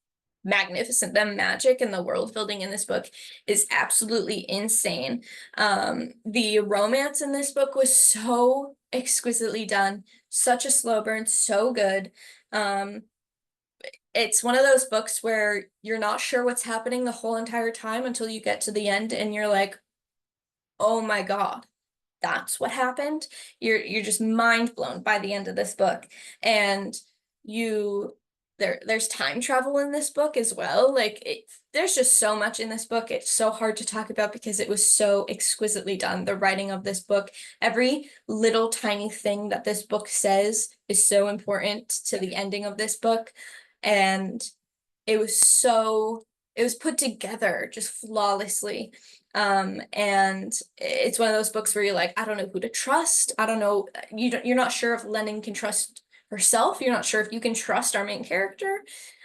magnificent. The magic and the world building in this book is absolutely insane. The romance in this book was so exquisitely done, such a slow burn, so good. It's one of those books where you're not sure what's happening the whole entire time until you get to the end and you're like, oh my God, that's what happened. You're just mind blown by the end of this book. And there's time travel in this book as well. Like there's just so much in this book. It's so hard to talk about because it was so exquisitely done. The writing of this book, every little tiny thing that this book says is so important to the ending of this book. And it was put together just flawlessly. And it's one of those books where you're like, I don't know who to trust. I don't know. You're not sure if Lennon can trust herself. You're not sure if you can trust our main character.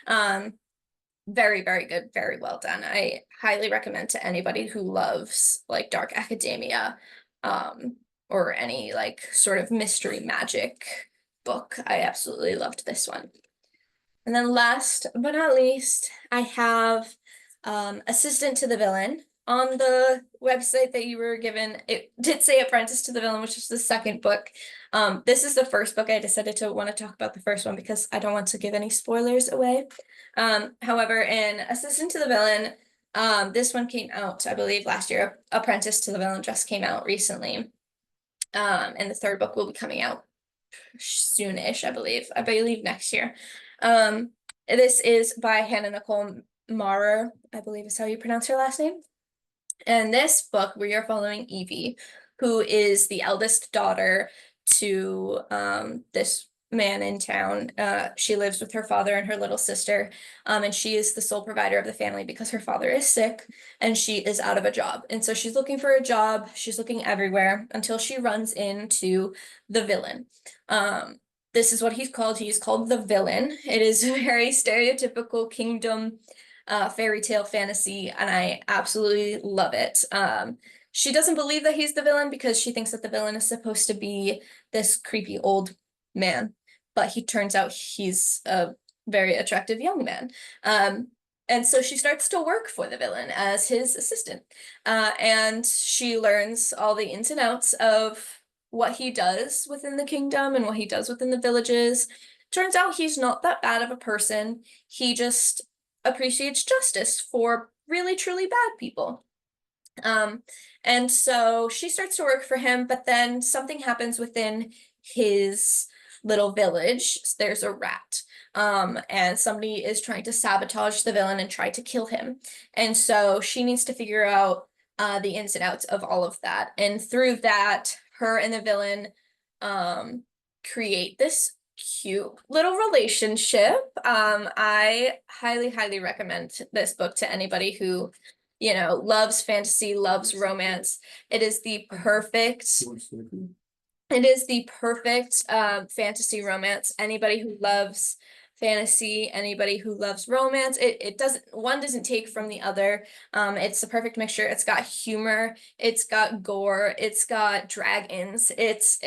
Very, very good. Very well done. I highly recommend to anybody who loves like dark academia, or any like sort of mystery magic book. I absolutely loved this one. And then last but not least, I have Assistant to the Villain. On the website that you were given, it did say Apprentice to the Villain, which is the second book. This is the first book. I decided to want to talk about the first one because I don't want to give any spoilers away. However, in Assistant to the Villain, this one came out, I believe, last year. Apprentice to the Villain just came out recently. And the third book will be coming out soonish, I believe next year. This is by Hannah Nicole Maurer, I believe is how you pronounce her last name. And this book, we are following Evie, who is the eldest daughter to this man in town. She lives with her father and her little sister, and she is the sole provider of the family because her father is sick and she is out of a job. And so she's looking for a job. She's looking everywhere until she runs into the villain. This is what he's called. He's called the villain. It is very stereotypical kingdom fairy tale fantasy, and I absolutely love it. She doesn't believe that he's the villain because she thinks that the villain is supposed to be this creepy old man, but he turns out he's a very attractive young man. And so she starts to work for the villain as his assistant, and she learns all the ins and outs of what he does within the kingdom and what he does within the villages. Turns out he's not that bad of a person. He just appreciates justice for really, truly bad people. And so she starts to work for him, but then something happens within his little village. There's a rat. And somebody is trying to sabotage the villain and try to kill him. And so she needs to figure out the ins and outs of all of that. And through that, her and the villain create this cute little relationship. I highly, highly recommend this book to anybody who, loves fantasy, loves romance. It is the perfect fantasy romance. Anybody who loves fantasy, anybody who loves romance. It doesn't, one doesn't take from the other. It's the perfect mixture. It's got humor, it's got gore, it's got dragons. It's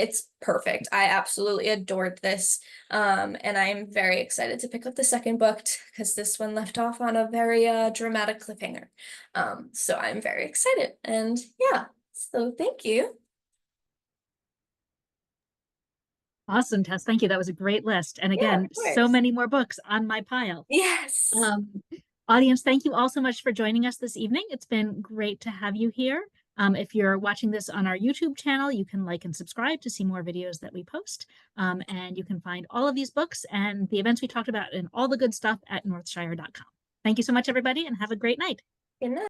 perfect. I absolutely adored this. And I'm very excited to pick up the second book because this one left off on a very dramatic cliffhanger. So I'm very excited, and yeah, so thank you. Awesome, Tess. Thank you. That was a great list. And Yeah, again, of so course. many more books on my pile. Yes. Audience, thank you all so much for joining us this evening. It's been great to have you here. If you're watching this on our YouTube channel, you can like and subscribe to see more videos that we post. And you can find all of these books and the events we talked about and all the good stuff at northshire.com. Thank you so much, everybody, and have a great night. Good night.